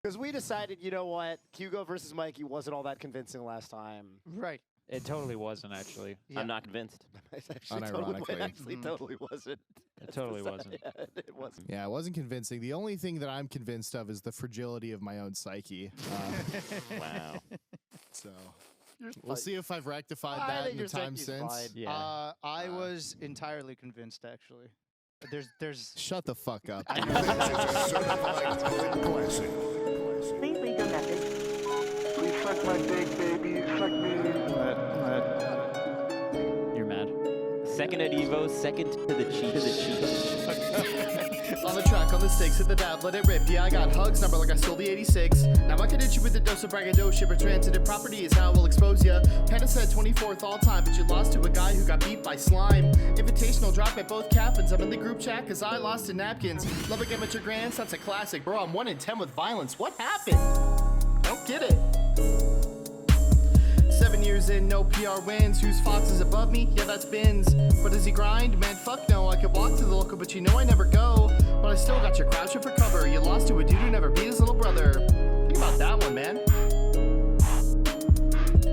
Because we decided, you know what, Hugo versus Mikey wasn't all that convincing last time. Right. It totally wasn't, actually. Yeah. I'm not convinced. It actually totally wasn't. It totally wasn't. Yeah, it wasn't. Yeah, it wasn't convincing. The only thing that I'm convinced of is the fragility of my own psyche. Wow. So we'll see if I've rectified I that think in the your time psyche's since. fine. Yeah. I was entirely convinced, actually. There's. Shut the fuck up. Please leave your message. Please suck my dick, baby. Suck me. You're mad. Second at Evo, second to the Chiefs. On the track, on the sticks, hit the dab, let it rip. Yeah, I got hugs, number like I stole the 86. Now I can hit you with a dose of braggadocio, but transitive property is how I will expose ya. Panda said 24th all time, but you lost to a guy who got beat by slime. Invitational drop at both captains. I'm in the group chat cause I lost to napkins. Love a game at your grands, that's a classic. Bro, I'm 1 in 10 with violence. What happened? I don't get it. 7 years in, no PR wins. Whose Fox is above me? Yeah, that's Bins. But does he grind? Man, fuck no. I could walk to the local, but you know I never go. But I still got your crouching for cover. You lost to a dude who never beat his little brother. Think about that one, man.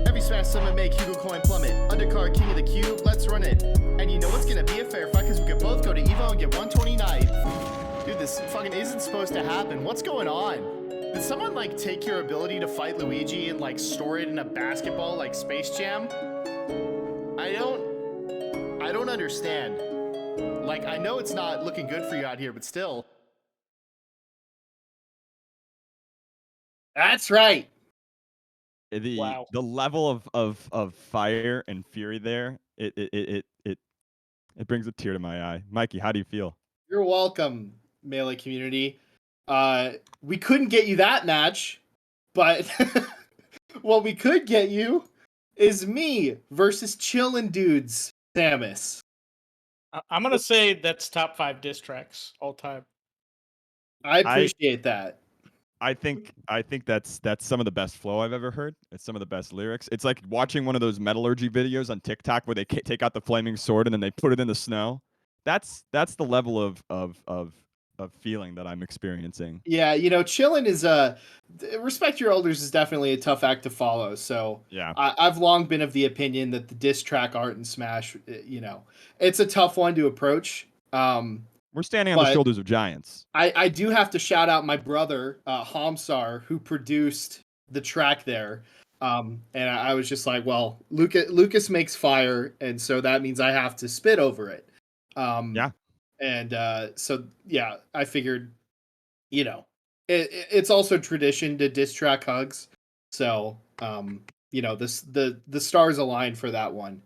Every smash summon make Hugo coin plummet. Undercard king of the cube, let's run it. And you know it's gonna be a fair fight, cause we could both go to Evo and get 129. Dude, this fucking isn't supposed to happen. What's going on? Did someone like take your ability to fight Luigi and like store it in a basketball like Space Jam? I don't understand. Like, I know it's not looking good for you out here, but still. That's right. The level of fire and fury there, it brings a tear to my eye. Mikey, how do you feel? You're welcome, Melee community. We couldn't get you that match, but what we could get you is me versus Chillindude's Samus. I'm gonna say that's top 5 diss tracks all time. I appreciate that. I think that's some of the best flow I've ever heard. It's some of the best lyrics. It's like watching one of those metallurgy videos on TikTok where they take out the flaming sword and then they put it in the snow. That's the level of feeling that I'm experiencing. Yeah, you know, Chillin' is respect your elders is definitely a tough act to follow. So yeah, I've long been of the opinion that the diss track art and Smash, you know, it's a tough one to approach. We're standing on the shoulders of giants. I do have to shout out my brother, Hamsar, who produced the track there. And I was just like, well, Lucas makes fire, and so that means I have to spit over it. Yeah. And so, yeah, I figured, you know, it's also tradition to diss track hugs. So, you know, the stars align for that one.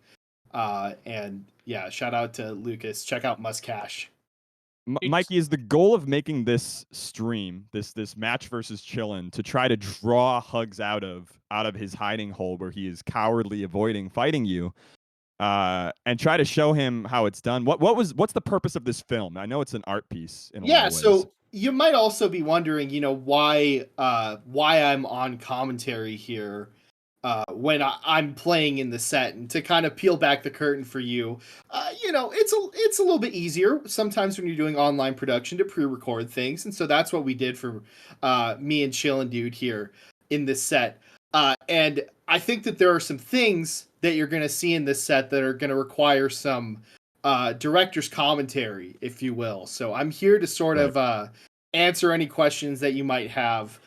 And yeah, shout out to Lucas. Check out Muskash. Mikey, is the goal of making this stream, this match versus Chillin', to try to draw Hugs out of his hiding hole where he is cowardly avoiding fighting you? And try to show him how it's done. What's the purpose of this film? I know it's an art piece. In a lot of ways. So you might also be wondering, you know, why I'm on commentary here when I'm playing in the set, and to kind of peel back the curtain for you, you know, it's a little bit easier sometimes when you're doing online production to pre-record things, and so that's what we did for me and Chillindude here in this set. And I think that there are some things that you're going to see in this set that are going to require some director's commentary, if you will. So I'm here to sort of answer any questions that you might have,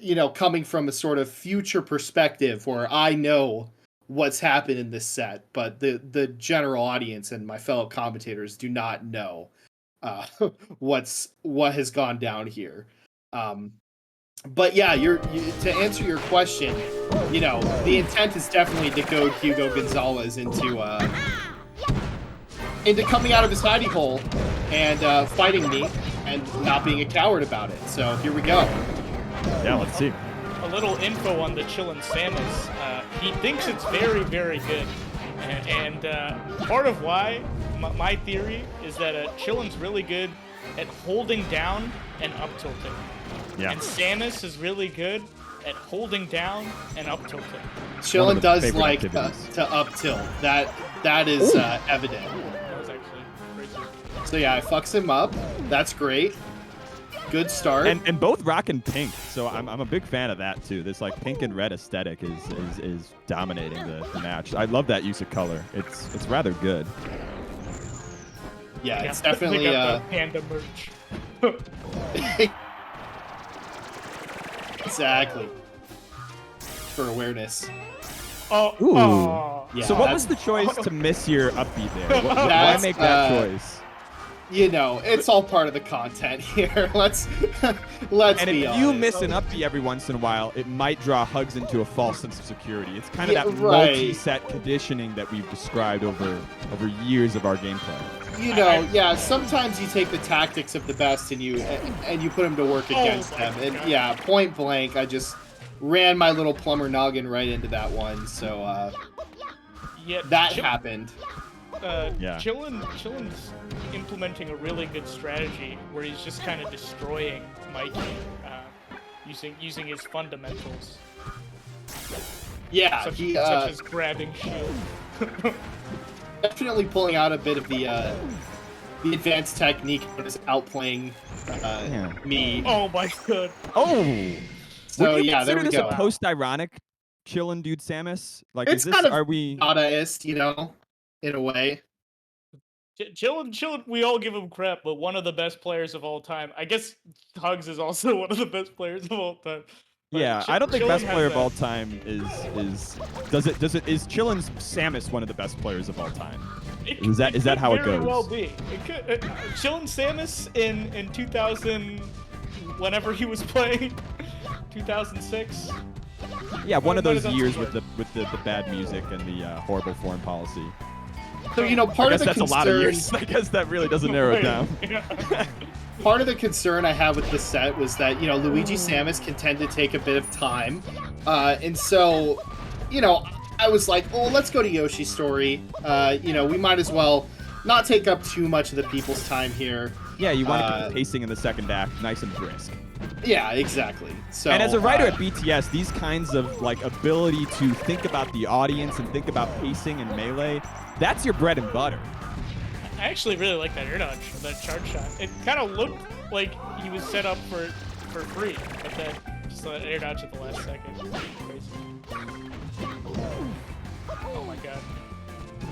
you know, coming from a sort of future perspective where I know what's happened in this set, but the general audience and my fellow commentators do not know what has gone down here. But yeah, to answer your question, you know, the intent is definitely to goad Hugo Gonzalez into coming out of his hidey hole and fighting me and not being a coward about it. So here we go. Yeah, let's see. A little info on the Chillin' Samus. He thinks it's very, very good. And part of why, my theory, is that Chillin's really good at holding down and up tilting. Yeah. And Samus is really good at holding down and up tilting. Chillin does like to up tilt. That is evident. That was actually crazy. So yeah, it fucks him up. That's great. Good start. And both rocking pink, so I'm a big fan of that too. This like pink and red aesthetic is dominating the match. I love that use of color. It's rather good. Yeah, it's they definitely got the panda merch. exactly for awareness. Oh, Ooh. oh. Yeah, So what that's- was the choice to miss your upbeat there? Why That's, make that choice? You know, it's all part of the content here. Let's And be if honest. you miss an upbeat every once in a while, it might draw Hugs into a false sense of security. It's kind of Yeah, that right. multi-set conditioning that we've described over years of our gameplay. You know, yeah, sometimes you take the tactics of the best and you put them to work against my them. And God. yeah, point blank, I just ran my little plumber noggin right into that one. So Yeah, that happened. Yeah. Chillin's implementing a really good strategy where he's just kind of destroying Mikey using his fundamentals, Yeah, such, he such as grabbing shield. definitely pulling out a bit of the advanced technique that is outplaying me. Oh my god! Oh! So Would you yeah, there consider we this go. a post-ironic Chillindude Samus? Like, It's is this, kind of are we... Dadaist, you know, in a way. Chillin, we all give him crap, but one of the best players of all time. I guess Hugs is also one of the best players of all time. But Yeah, I don't think Chillin best has player of that- all time is is Chillin's Samus one of the best players of all time? Is that could how it very goes? well be. It could. Chillin Samus in 2000, whenever he was playing, 2006. Yeah, one of Might those have done years some with the bad music and the horrible foreign policy. So you know, I part guess of the that's concern. a lot of years. I guess that really doesn't narrow it down. Part of the concern I have with this set was that, you know, Luigi Samus can tend to take a bit of time. And so, you know, I was like, oh, let's go to Yoshi's story. You know, we might as well not take up too much of the people's time here. Yeah, you want to keep the pacing in the second act nice and brisk. Yeah, exactly. So, And as a writer at BTS, these kinds of like ability to think about the audience and think about pacing and melee, that's your bread and butter. I actually really like that air dodge, that charge shot. It kind of looked like he was set up for free, but then just that air dodge at the last second. Crazy. Oh my god.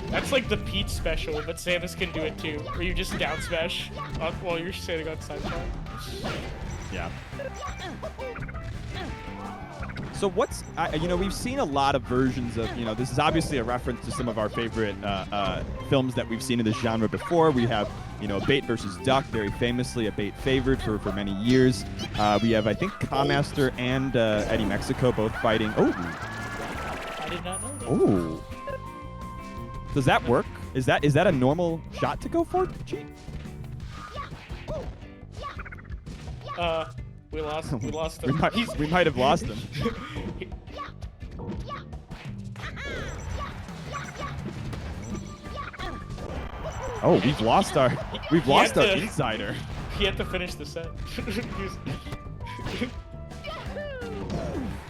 That's like the Pete special, but Samus can do it too, where you just down smash while you're sitting on sidebar. Yeah. So what's, you know, we've seen a lot of versions of, you know, this is obviously a reference to some of our favorite films that we've seen in this genre before. We have, you know, Bait versus Duck, very famously a Bait favorite for many years. We have, I think, Kamaster and Eddie Mexico both fighting. Oh. I did not know that. Oh. Does that work? Is that a normal shot to go for, G? We lost him. We might have lost him. Oh, we've lost our insider. He had to finish the set.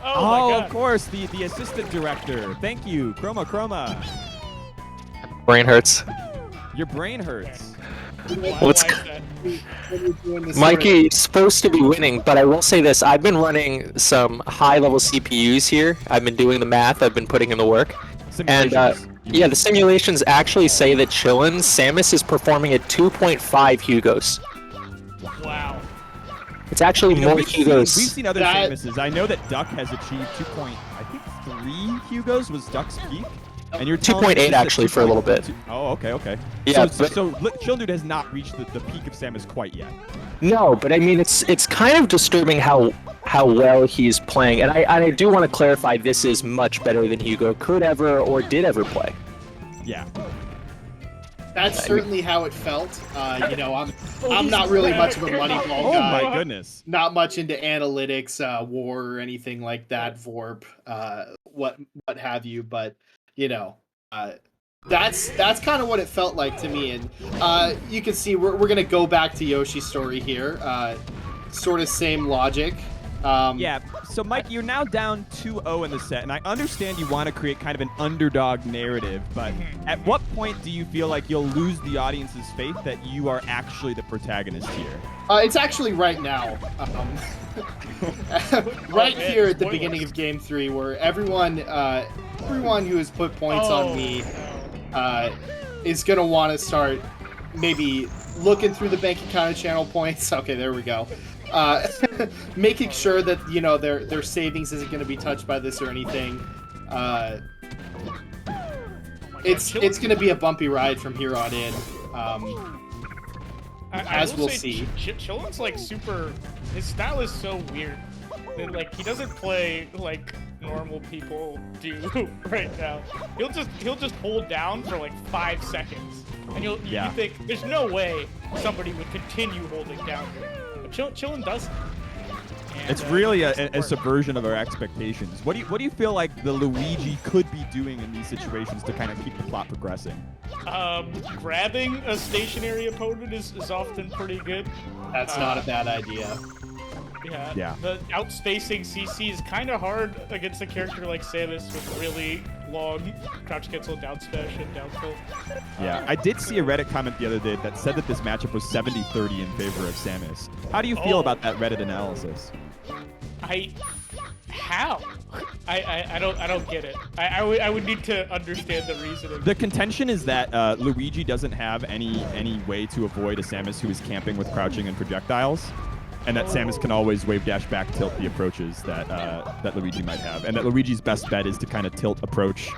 Oh, my God. of course, the assistant director. Thank you, Chroma. Brain hurts. Your brain hurts. What's Mikey is supposed to be winning, but I will say this: I've been running some high-level CPUs here. I've been doing the math. I've been putting in the work. And yeah, the simulations actually say that Chillin's Samus is performing at 2.5 Hugos. Wow. It's actually more Hugos. We've seen other Samuses. I know that Duck has achieved 2.3 Hugos was Duck's peak. And you're 2.8 actually for a little bit. Oh, okay. Yeah, so Chillindude has not reached the peak of Samus quite yet. No, but I mean it's kind of disturbing how well he's playing, and I do want to clarify this is much better than Hugo could ever or did ever play. Yeah. That's certainly how it felt. You know, I'm not really much of a Moneyball guy. Oh my goodness. Not much into analytics, war or anything like that, VORP, what have you, but you know, that's kind of what it felt like to me. And you can see we're gonna go back to Yoshi's story here. Sort of same logic. Yeah, so Mike, you're now down 2-0 in the set, and I understand you want to create kind of an underdog narrative, but at what point do you feel like you'll lose the audience's faith that you are actually the protagonist here? It's actually right now. Right here at the beginning of Game 3, where everyone who has put points on me is going to want to start maybe looking through the bank account and channel points. Okay, there we go. Making sure that, you know, their savings isn't going to be touched by this or anything. It's going to be a bumpy ride from here on in. As we'll see. Chillindude's like super. His style is so weird. That, like, he doesn't play like normal people do right now. He'll just hold down for like 5 seconds, and you think there's no way somebody would continue holding down. But Chillindude does. And, it's really a subversion of our expectations. What do you feel like the Luigi could be doing in these situations to kind of keep the plot progressing? Grabbing a stationary opponent is often pretty good. That's not a bad idea. Yeah. The outspacing CC is kind of hard against a character like Samus with really long crouch cancel, down smash, and down tilt. Yeah, I did see a Reddit comment the other day that said that this matchup was 70-30 in favor of Samus. How do you feel about that Reddit analysis? How? I don't get it. I would need to understand the reasoning. The contention is that Luigi doesn't have any way to avoid a Samus who is camping with crouching and projectiles, and that Samus can always wave dash back tilt the approaches that Luigi might have, and that Luigi's best bet is to kind of tilt approach,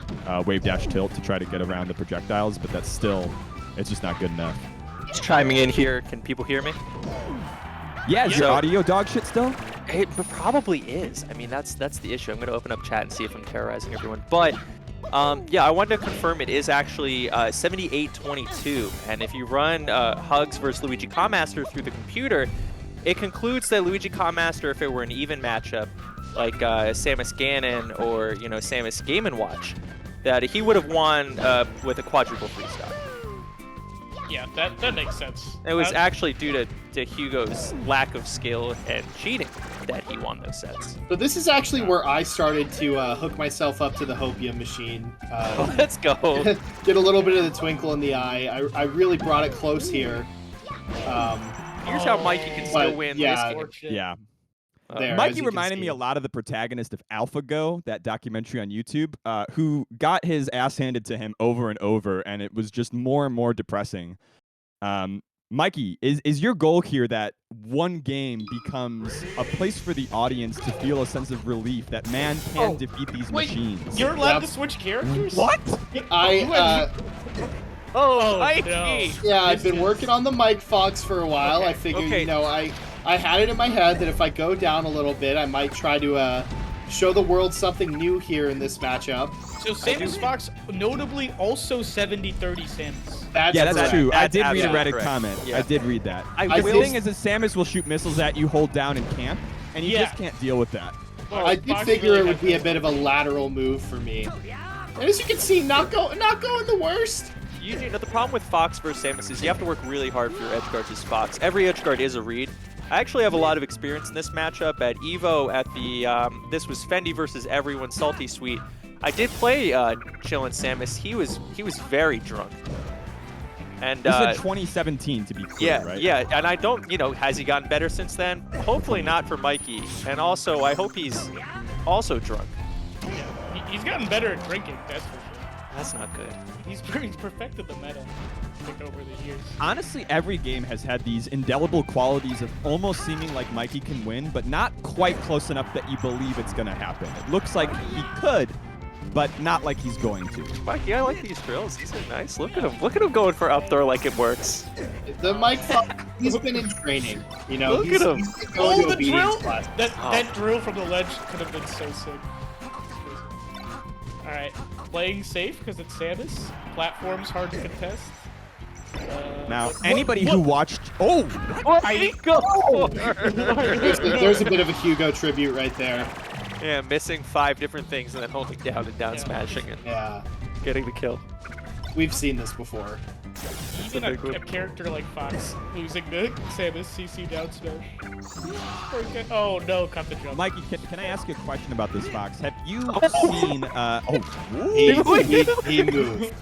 wave dash tilt to try to get around the projectiles, but that's still, it's just not good enough. Just chiming in here, can people hear me? Yeah, is your audio dog shit still? It probably is. I mean, that's the issue. I'm going to open up chat and see if I'm terrorizing everyone. But, yeah, I wanted to confirm it is actually 78-22. And if you run Hugs versus Luigi Commaster through the computer, it concludes that Luigi Commaster, if it were an even matchup, like Samus Ganon or, you know, Samus Game & Watch, that he would have won with a quadruple freestyle. Yeah, that makes sense. It was actually due to Hugo's lack of skill and cheating that he won those sets. So this is actually where I started to hook myself up to the Hopia machine. Let's go. Get a little bit of the twinkle in the eye. I really brought it close here. Here's how Mikey can still win this game. Yeah. There, Mikey reminded me a lot of the protagonist of AlphaGo, that documentary on YouTube, who got his ass handed to him over and over, and it was just more and more depressing. Mikey, is your goal here that one game becomes a place for the audience to feel a sense of relief that man can defeat these machines? You're allowed to switch characters? What? Mikey! No. Yeah, I've been working on the Mike Fox for a while. I figured, you know, I had it in my head that if I go down a little bit, I might try to show the world something new here in this matchup. So Samus Fox, notably also 70-30 Samus. That's true. I did read a Reddit correct. comment. Yeah. I did read that. The thing is that Samus will shoot missiles at you, hold down, and camp, and you just can't deal with that. I did figure it would be a bit of a lateral move for me. And as you can see, not going the worst. You know, the problem with Fox versus Samus is you have to work really hard for your edge guards as Fox. Every edge guard is a read. I actually have a lot of experience in this matchup at EVO at the, this was Fendi versus Everyone Salty Suite. I did play Chillin' Samus. He was very drunk. And this is 2017 to be clear, right? Yeah, and I don't, you know, has he gotten better since then? Hopefully not for Mikey. And also, I hope he's also drunk. Yeah, he's gotten better at drinking, that's for sure. That's not good. He's perfected the meta over the years. Honestly, every game has had these indelible qualities of almost seeming like Mikey can win, but not quite close enough that you believe it's going to happen. It looks like he could, but not like he's going to. Mikey, I like these drills. These are nice. Look at him. Look at him going for up throw like it works. The Mike Fox, he's been in training. You know, Look at him. He's been going to the obedience drill! class. That drill from the ledge could have been so sick. Alright, playing safe because it's Samus. Platform's hard to contest. Now, anybody who watched... Oh! There's a bit of a Hugo tribute right there. Yeah, missing 5 different things and then holding down and down smashing and Yeah. getting the kill. We've seen this before. Even a character like Fox losing to Samus CC down smash. Okay. Oh no, cut the jump. Mikey, can I ask you a question about this, Fox? Have you seen? He moved.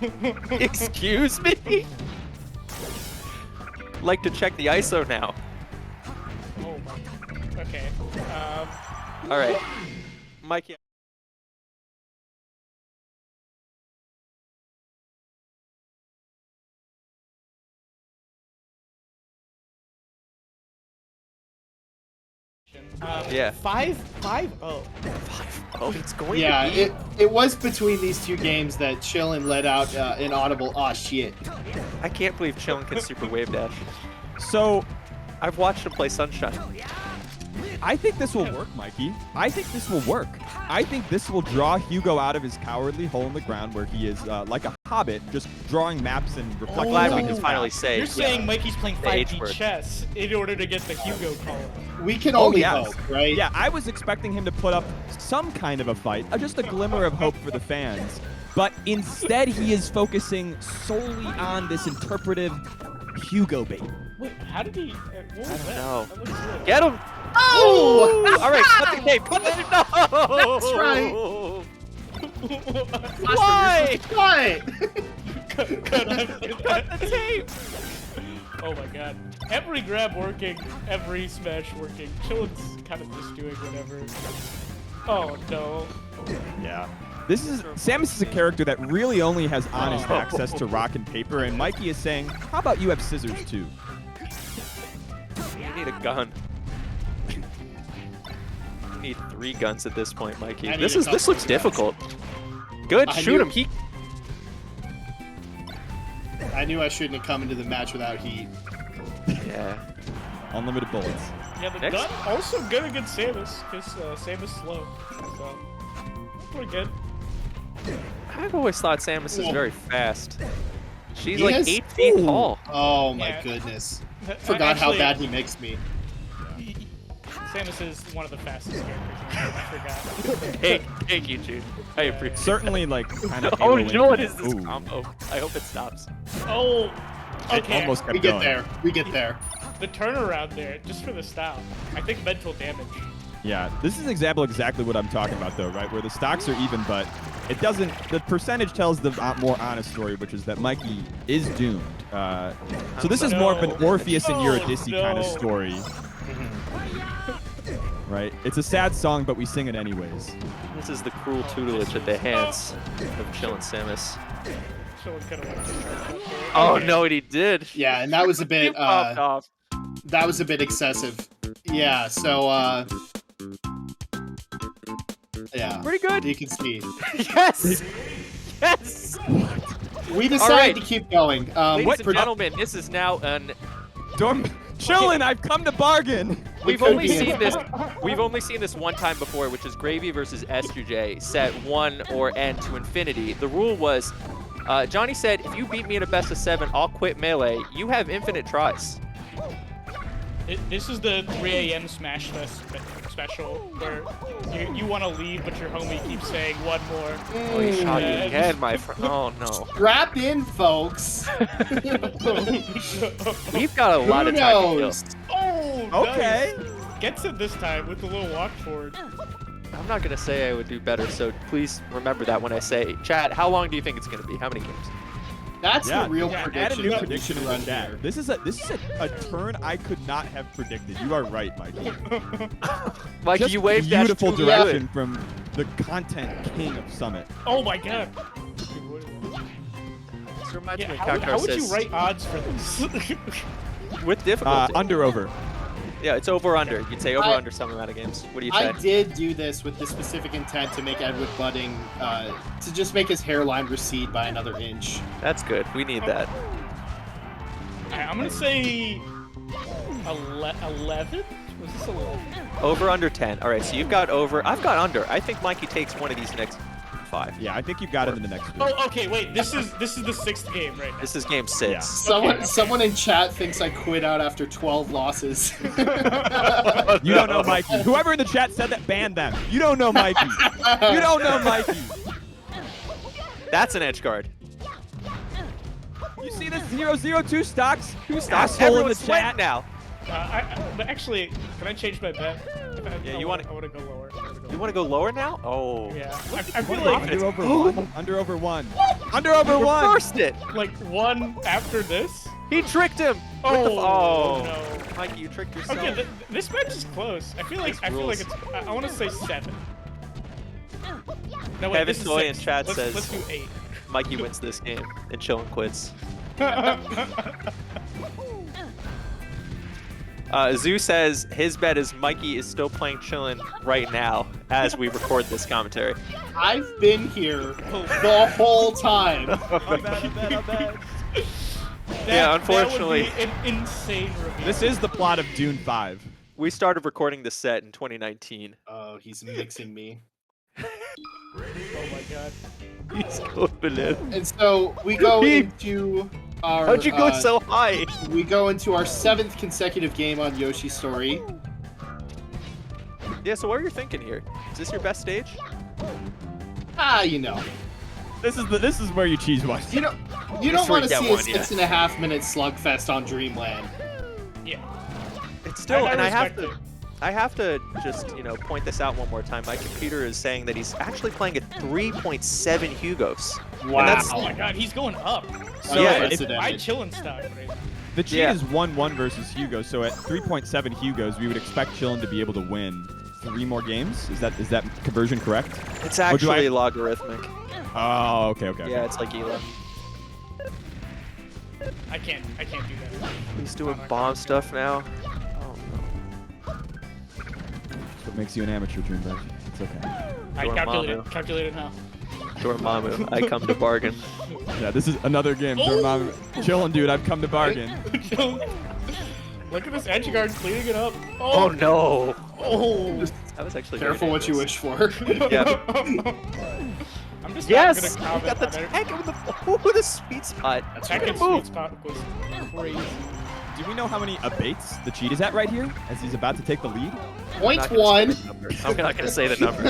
Excuse me? Like to check the ISO now. Oh my. Okay. All right, Mikey. Yeah. 5-5-0. Oh, it's going Yeah, to be. it was between these two games that Chillin let out an audible "aw shit." I can't believe Chillin can super wave dash. So, I've watched him play Sunshine. I think this will work, Mikey. I think this will work. I think this will draw Hugo out of his cowardly hole in the ground where he is like a hobbit, just drawing maps and I'm reflecting. glad we on can his finally map. say. You're saying Mikey's playing The H 5G word. chess in order to get the Hugo call. We can only yes. hope, right? Yeah, I was expecting him to put up some kind of a fight, just a glimmer of hope for the fans. But instead, he is focusing solely on this interpretive Hugo bait. Wait, how did he? What was that? know. That looks weird. Get him! Oh! All right, cut the tape. Cut the no! That's right. Why? What? Cut the tape. Oh my god. Every grab working, every smash working. Chillin's kind of just doing whatever. Oh no. Yeah. Samus is a character that really only has honest access to rock and paper, and Mikey is saying, how about you have scissors too? You need a gun. You need 3 guns at this point, Mikey. I need This a is this couple looks of guns. difficult. Good, I shoot knew- him. He I knew I shouldn't have come into the match without heat. yeah. Unlimited bullets. Yeah, the Next. gun also good against Samus, because Samus slow. So, pretty good. I've always thought Samus is Whoa. very fast. She's He like has- 8 feet tall. Oh my Yeah. goodness. Forgot how Actually, bad he makes me. Samus is one of the fastest characters. I forgot. Thank you, Jude. I appreciate Certainly, like, kind of. Oh, no, what is this combo? I hope it stops. Oh, It okay. almost kept We get going. there. We get there. The turnaround there, just for the style. I think mental damage. Yeah, this is exactly what I'm talking about, though, right? Where the stocks are even, but it doesn't. The percentage tells the more honest story, which is that Mikey is doomed. So this is more of an Orpheus and Eurydice kind of story, right? It's a sad song, but we sing it anyways. This is the cruel tutelage at the hands of Chillin' Samus. Chillin could have won. Oh no, he did. Yeah, and that was a He bit popped off. that was a bit excessive. Yeah, so yeah. Pretty good. You can see. Yes. Yes. We decided right. to keep going. Ladies and gentlemen, this is now an. Chillin', I've come to bargain. We've could only be seen in- this. We've only seen this one time before, which is Gravy versus SJ, set 1 or end to infinity. The rule was, Johnny said, if you beat me in a best of 7, I'll quit Melee. You have infinite tries. This is the 3 a.m. Smash Fest special where you want to leave, but your homie keeps saying one more. Oh, he shot you Yeah, again, my friend. Oh no. Strap in, folks. We've got a lot Who of time to kill. knows? Oh, Okay. nice. Gets it this time with the little walk forward. I'm not gonna say I would do better, so please remember that when I say, chat, how long do you think it's gonna be? How many games? That's Yeah, the real add a prediction. new that we prediction should in run the chat. here. This is a turn I could not have predicted. You are right, Mikey. Like Just you waved dash beautiful too direction from the content king of Summit. Oh my god. This reminds Yeah, me of how would you Cactus. write odds for this? With difficulty. Under over. Yeah, it's over under. You'd say over I- under some amount of games. What do you I say? did do this with the specific intent to make Edward Budding, to just make his hairline recede by another inch. That's good. We need that. Alright, I'm gonna say 11? Was this 11? Over under 10. All right, so you've got over. I've got under. I think Mikey takes one of these next 5. Yeah, I think you've got it in the next group. Oh, okay, wait. This is the 6th game right now. This is game 6. Yeah. Someone in chat thinks I quit out after 12 losses. You don't know Mikey. Whoever in the chat said that, ban them. You don't know Mikey. You don't know Mikey. That's an edge guard. You see this 002 stocks? Two stocks. Asshole in the Everyone's sweating chat. now. But actually, can I change my bet? Yeah, I want to go lower. You want to go lower now? Oh. Yeah, I feel like Under over one. Under over one. Under over one. Reversed it. like one after this. He tricked him. Oh, No. no. Mikey, you tricked yourself. Okay, this match is close. I feel like it's. I want to say 7. No, wait, Kevin this is Toy in 6. chat let's, says- let's do 8. Mikey wins this game and Chillin quits. Zoo says his bet is Mikey is still playing Chillin right now as we record this commentary. I've been here the whole time. I bet. Yeah, unfortunately. That would be an insane reveal. This is the plot of Dune 5. We started recording this set in 2019. Oh, he's mixing me. Oh my god. He's going banana. And so we go into our. How'd you go so high? We go into our 7th consecutive game on Yoshi's Story. Yeah, so what are you thinking here? Is this your best stage? You know. This is where you cheese one. You know, you This don't want to where see you a get one, yeah. 6.5 minute slugfest on Dreamland. Yeah. It's still, and I have respect to. I have to just, point this out one more time. My computer is saying that he's actually playing at 3.7 Hugos. Wow. And that's, Oh my god, he's going up. So yeah, My chillin' stock right now. The cheat Yeah. is 1-1 versus Hugo, so at 3.7 Hugos, we would expect Chillin to be able to win 3 more games. Is that conversion correct? it's Or do I- actually logarithmic. Oh, okay. Yeah, it's like Ela. I can't do that. He's doing bomb stuff now. Oh no. That's what makes you an amateur, Dreambird. It's okay. I Dormammu. calculated now. Dormammu, I come to bargain. Yeah, this is another game. Oh! Dormammu. Chillin, dude. I've come to bargain. Look at this edge guard cleaning it up. Oh no! Oh. That was actually Careful very what you dangerous. wish for. Yeah. I'm just Yes! not We gonna got the comment on tank with the sweet spot. That's That right. Second sweet spot was crazy. Do we know how many abates the cheat is at right here, as he's about to take the lead? Point I'm not gonna one. say the number. I'm not gonna say the number.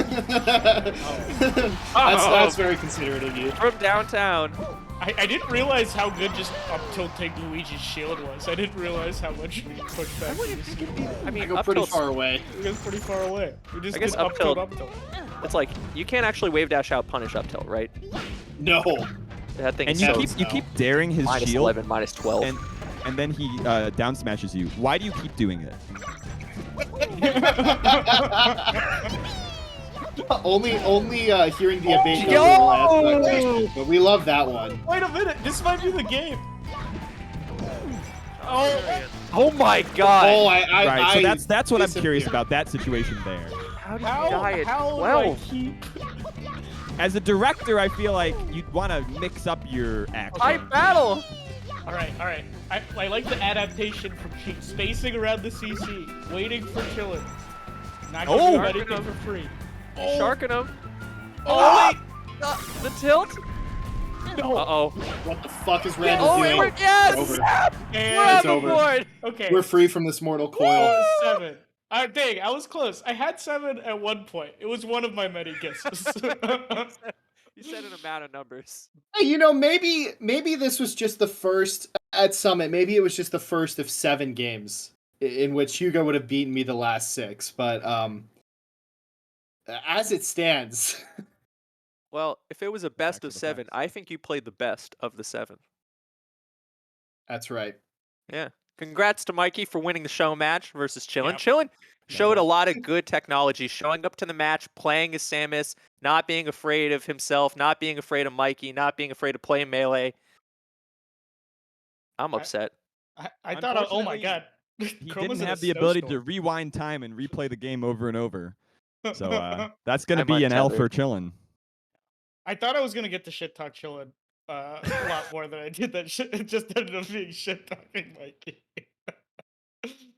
That's very considerate of you. From downtown. I didn't realize how good just up tilting Luigi's shield was. I didn't realize how much pushback he was. I mean, I go up pretty tilt's- far away. He was pretty far away. We just I guess did up tilt- up tilt. It's like you can't actually wave dash out punish up tilt, right? No. That thing And is you so keep daring his minus shield, 11, minus 12. and then he down smashes you. Why do you keep doing it? only hearing the abate Yo! will ask that question, but we love that one. Wait a minute, this might be the game. Oh, Oh my god! Oh, Right. So that's what I'm disappear. curious about that situation there. How do you die at how do I 12? keep? As a director, I feel like you'd want to mix up your action. I battle! All right. I like the adaptation from cheat, spacing around the CC, waiting for chillin', not giving Oh! him anything for free. Oh, Sharking him. Oh, The tilt? no. Uh-oh. What the fuck is Randall Oh, doing? yes! Over. And We're on the over. board! okay. We're free from this mortal coil. Oh, 7. Dang, I was close. I had 7 at one point. It was one of my many guesses. You said an amount of numbers. Hey, maybe this was just the first at Summit. Maybe it was just the first of 7 games in which Hugo would have beaten me the last 6. But as it stands, Well, if it was a best to of the 7, facts. I think you played the best of the 7. that's right. Yeah. Congrats to Mikey for winning the show match versus Chillin. Yep. Chillin showed a lot of good technology, showing up to the match, playing as Samus, not being afraid of himself, not being afraid of Mikey, not being afraid of playing melee. I'm upset. I thought, oh my god. He didn't have the ability to rewind time and replay the game over and over. So that's going to I'm be an L untethered. for Chillin. I thought I was gonna get the shit talk chillin' a lot more than I did that shit. It just ended up being shit talking Mikey.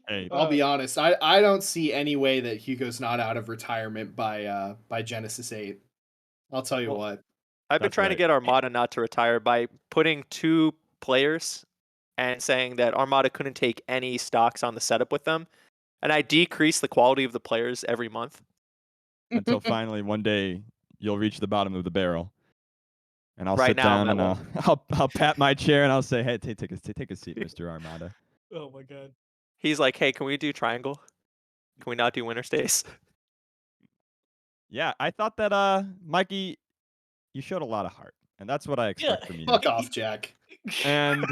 Hey, I'll be honest. I don't see any way that Hugo's not out of retirement by GenAssist 8. I'll tell you Well, what. I've been That's trying to right. get Armada not to retire by putting 2 players and saying that Armada couldn't take any stocks on the setup with them. And I decrease the quality of the players every month. until finally one day you'll reach the bottom of the barrel. And I'll Right sit now, down I'm and at I'll pat my chair and I'll say, hey, take a seat, Mr. Armada. Oh my god. He's like, hey, can we do triangle? Can we not do winter stays? Yeah, I thought that Mikey, you showed a lot of heart, and that's what I expect Yeah. from you. Fuck off, Jack. And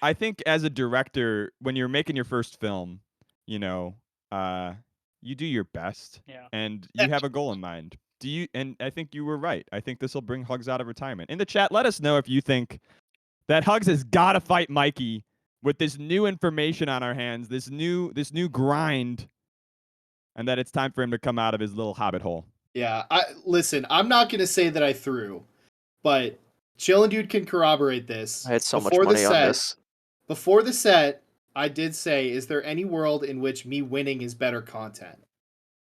I think as a director, when you're making your first film, you know, you do your best, Yeah. and you have a goal in mind. Do you? And I think you were right. I think this will bring Hugs out of retirement. In the chat, let us know if you think that Hugs has got to fight Mikey with this new information on our hands, this new grind, and that it's time for him to come out of his little hobbit hole. Yeah, listen, I'm not gonna say that I threw, but Chillindude can corroborate this. I had so much Before the money on set- this. Before the set, I did say, is there any world in which me winning is better content?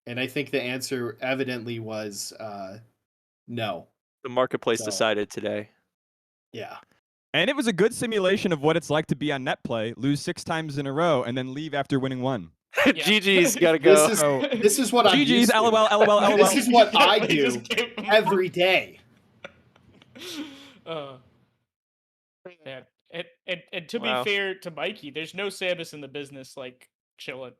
And I think the answer evidently was no. The marketplace So- decided today. Yeah. And it was a good simulation of what it's like to be on net play, lose 6 times in a row, and then leave after winning 1. Yeah. GG's gotta go. This is what I'm GG's, used to. LOL, LOL, LOL. This is what I We do just gave him- every day. Yeah. And to Wow. be fair to Mikey, there's no Samus in the business like chilling.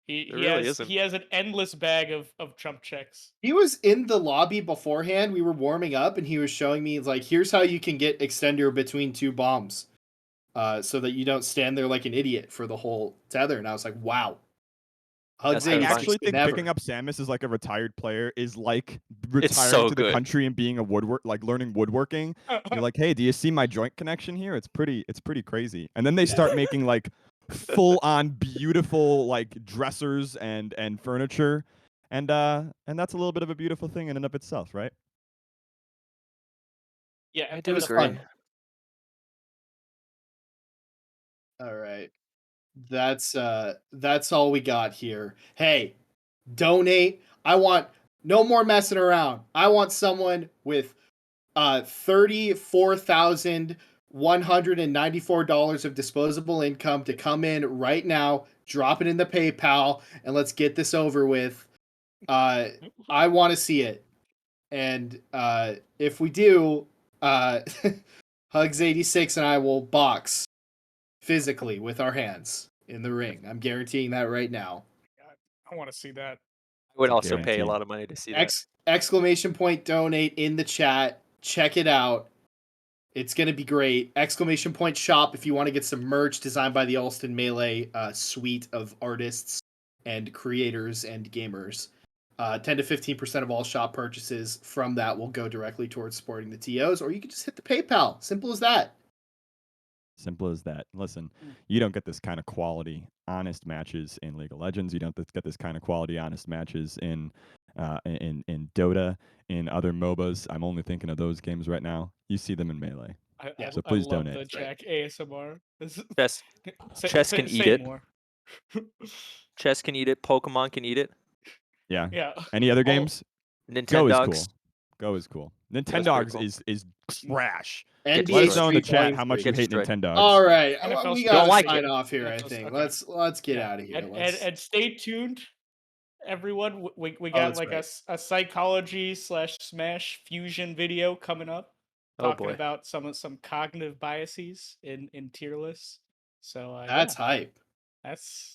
He There really isn't. he has an endless bag of trump checks. He was in the lobby beforehand. We were warming up, and he was showing me, like, here's how you can get extender between 2 bombs, so that you don't stand there like an idiot for the whole tether. And I was like, wow. Hugs That's I terrifying. actually think never. picking up Samus as like a retired player is like retiring so to the good. country and being a learning woodworking. You're like, hey, do you see my joint connection here? It's pretty crazy. And then they start making like full on beautiful like dressers and furniture. And that's a little bit of a beautiful thing in and of itself, right? Yeah, I It do was agree. fun. All right. That's all we got here. Hey, donate. I want no more messing around. I want someone with $34,194 of disposable income to come in right now, drop it in the PayPal, and let's get this over with. I want to see it. And if we do, Hugs86 and I will box physically with our hands in the ring. I'm guaranteeing that right now. I want to see that. I would It's a also pay a guarantee. lot of money to see that. Exclamation point donate in the chat. Check it out. It's going to be great. Exclamation point shop if you want to get some merch designed by the Alston Melee suite of artists and creators and gamers. 10 to 15% of all shop purchases from that will go directly towards supporting the TOs, or you can just hit the PayPal. Simple as that. Simple as that. Listen, you don't get this kind of quality, honest matches in League of Legends. You don't get this kind of quality, honest matches in Dota, in other MOBAs. I'm only thinking of those games right now. You see them in Melee. So please I love donate. the Jack ASMR. Chess can eat say it. more. Chess can eat it. Pokemon can eat it. Yeah. Yeah. Any other All- games? Go is cool. Go is cool. Nintendogs cool. is trash. NBA Let us know in the Street chat how much you Gets hate destroyed. Nintendogs. All right, NFL we Street gotta like sign it. off here. I NFL's think okay. let's get out of here. And stay tuned, everyone. We got that's like right. a psychology / Smash fusion video coming up, Oh talking boy. about some cognitive biases in tier lists. So That's hype. that's